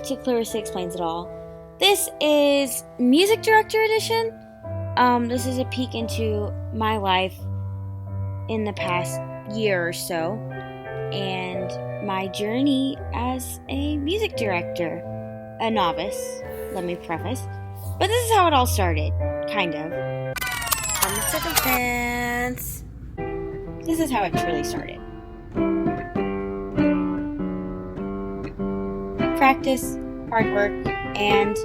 to Clarrisa Explains It All. This is Music Director Edition. This is a peek into my life in the past year or so and my journey as a music director. A novice, let me preface. But this is how it all started, kind of. From the circumstance. This is how it truly started. Practice, hard work, and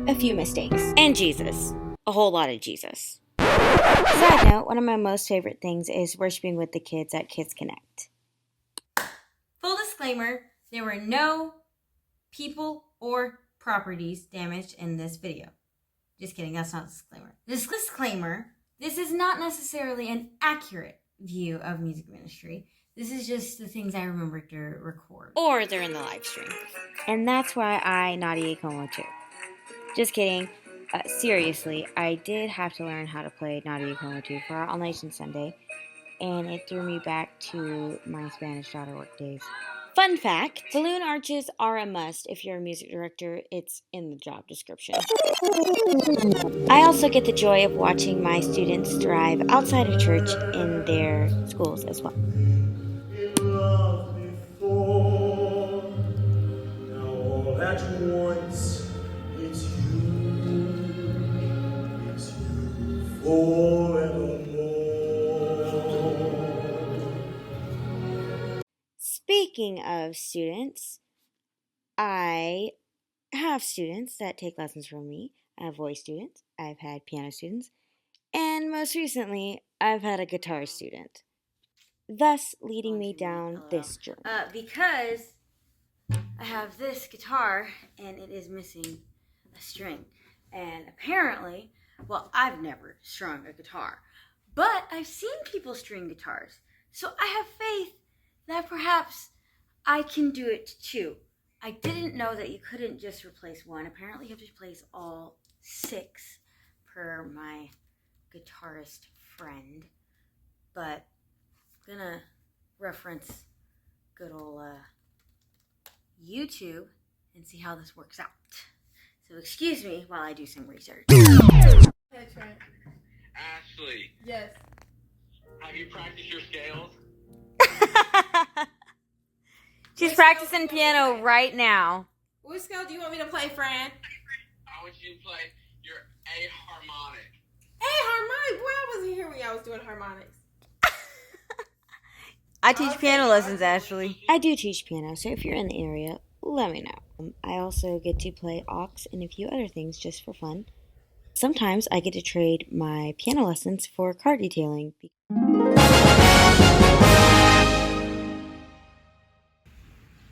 a few mistakes. And Jesus. A whole lot of Jesus. Side note, one of my most favorite things is worshiping with the kids at Kids Connect. Full disclaimer, there were no people or properties damaged in this video. Just kidding, that's not a disclaimer. Disclaimer, this is not necessarily an accurate view of music ministry. This is just the things I remember to record. Or they're in the live stream. And that's why I naughty como too. Just kidding. Seriously, I did have to learn how to play naughty como too for our All Nation Sunday. And it threw me back to my Spanish daughter work days. Fun fact, balloon arches are a must if you're a music director. It's in the job description. I also get the joy of watching my students thrive outside of church in their schools as well. At once, it's you forevermore. Speaking of students, I have students that take lessons from me. I have voice students, I've had piano students, and most recently, I've had a guitar student. Thus, leading me down this journey. Because I have this guitar, and it is missing a string. And apparently, well, I've never strung a guitar, but I've seen people string guitars. So I have faith that perhaps I can do it too. I didn't know that you couldn't just replace one. Apparently, you have to replace all 6 per my guitarist friend. But I'm gonna reference good old YouTube and see how this works out. So excuse me while I do some research. That's right. Ashley. Yes. Have you practiced your scales? She's practicing piano right now. What scale do you want me to play, Fran? I want you to play your A harmonic. A harmonic? Boy, I wasn't here when y'all was doing harmonics. I teach piano lessons, Ashley. I do teach piano, so if you're in the area, let me know. I also get to play aux and a few other things just for fun. Sometimes I get to trade my piano lessons for car detailing.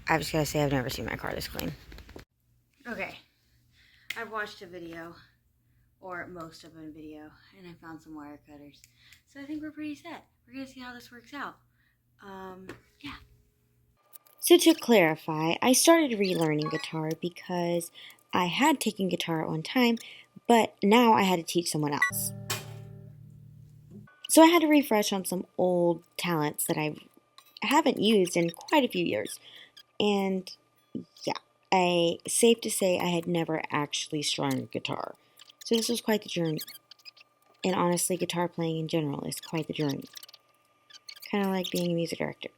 I've just got to say, I've never seen my car this clean. Okay, I've watched a video, or most of a video, and I found some wire cutters. So I think we're pretty set. We're going to see how this works out. Yeah. So to clarify, I started relearning guitar because I had taken guitar at one time, but now I had to teach someone else. So I had to refresh on some old talents that I haven't used in quite a few years. And yeah, safe to say I had never actually strung a guitar. So this was quite the journey. And honestly, guitar playing in general is quite the journey. Kind of like being a music director.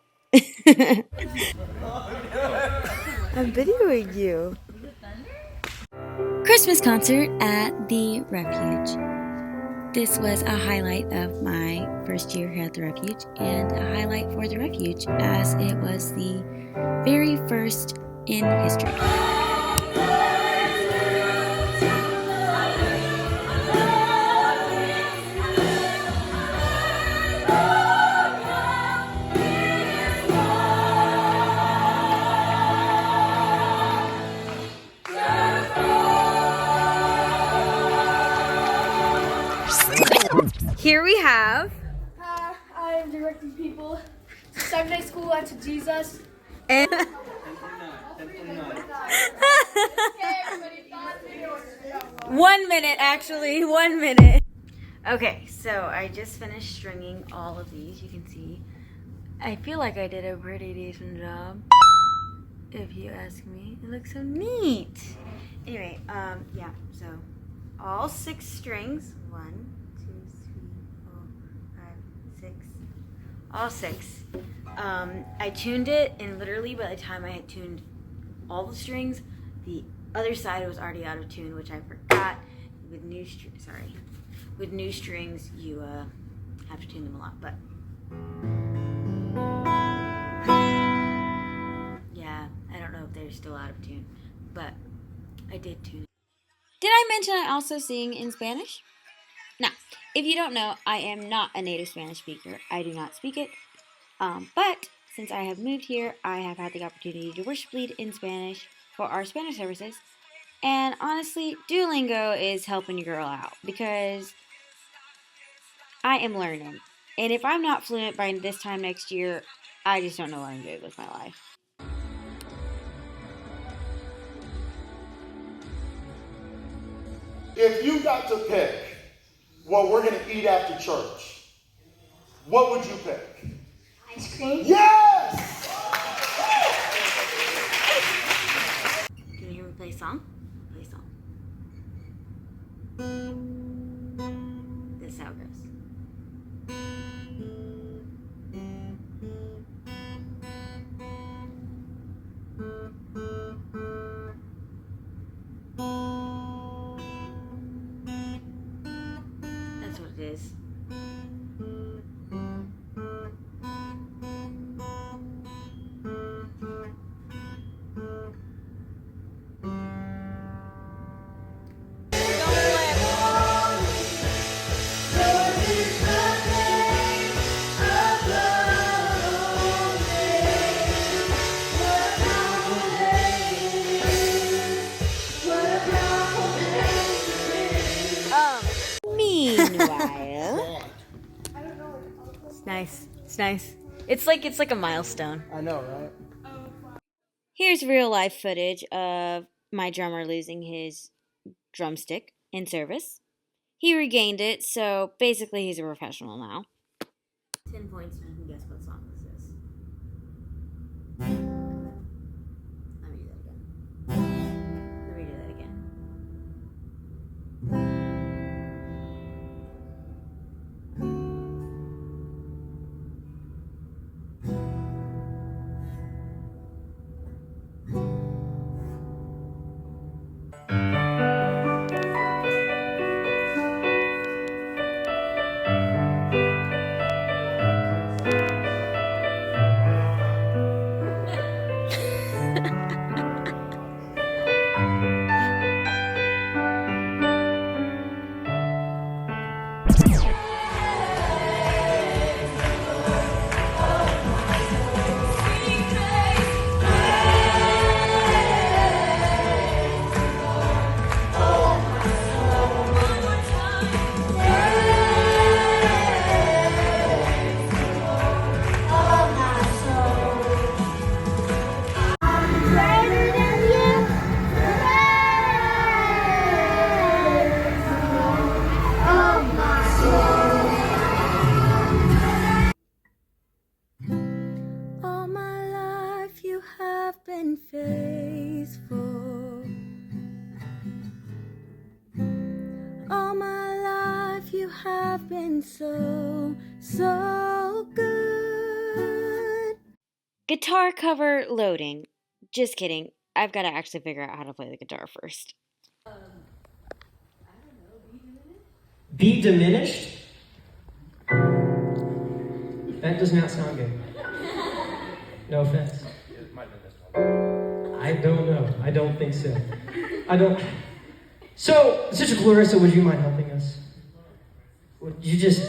I'm videoing you. Christmas concert at the Refuge. This was a highlight of my first year here at the Refuge, and a highlight for the Refuge as it was the very first in history. Here we have. I am directing people to Sunday school and to Jesus. And 1 minute, actually, 1 minute. Okay, so I just finished stringing all of these. You can see. I feel like I did a pretty decent job. if you ask me. It looks so neat. Anyway, yeah, so all 6 strings. 1, 2, 3, 4, 5, 6. All 6. I tuned it, and literally by the time I had tuned all the strings, the other side was already out of tune, which I forgot. With new strings, you have to tune them a lot, but yeah, I don't know if they're still out of tune, but I did tune it. Did I mention I also sing in Spanish? Now, if you don't know, I am not a native Spanish speaker. I do not speak it, but since I have moved here, I have had the opportunity to worship lead in Spanish for our Spanish services. And honestly, Duolingo is helping your girl out because I am learning. And if I'm not fluent by this time next year, I just don't know what I'm doing with my life. If you got to pick what we're going to eat after church, what would you pick? Ice cream? Yes! Can you hear me play a song? Play a song. This is how it goes. That's what it is. Meanwhile, it's nice. It's nice. It's like a milestone. I know, right? Here's real life footage of my drummer losing his drumstick in service. He regained it, so basically he's a professional now. 10 points if you can guess what song this is. Let me do that again. Let me do that again. Faithful. All my life you have been so good. Guitar cover loading. Just kidding. I've got to actually figure out how to play the guitar first. Be diminished? That does not sound good. No offense. I don't know. I don't think so. So, Sister Clarrisa, would you mind helping us? Would you just...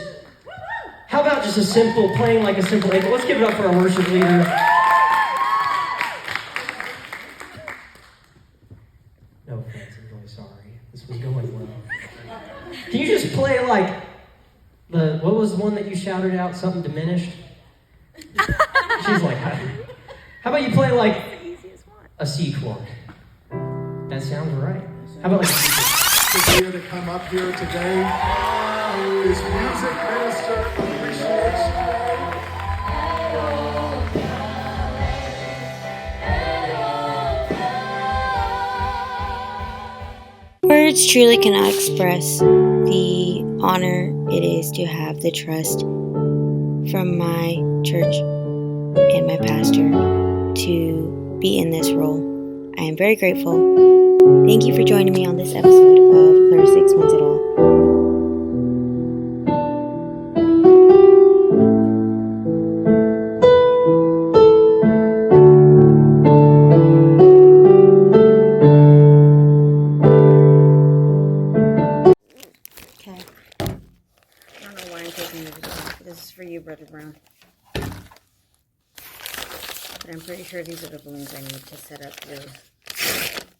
How about just playing like a simple ankle? Let's give it up for our worship leader. No offense, I'm really sorry. This was going well. Can you just play like what was the one that you shouted out? Something diminished? She's like, how about you play like a C chord? That sounds right. How about like a C chord? Here to come up here today is music minister appreciation. Words truly cannot express the honor it is to have the trust from my church and my pastor to be in this role. I am very grateful. Thank you for joining me on this episode of Clarrisa Explains It All. Okay. I don't know why I'm taking this off. This is for you, Brother Brown. But I'm pretty sure these are the balloons I need to set up your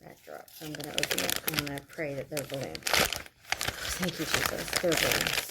backdrop. So I'm going to open it and I'm going to pray that they're balloons. Thank you, Jesus. They're balloons.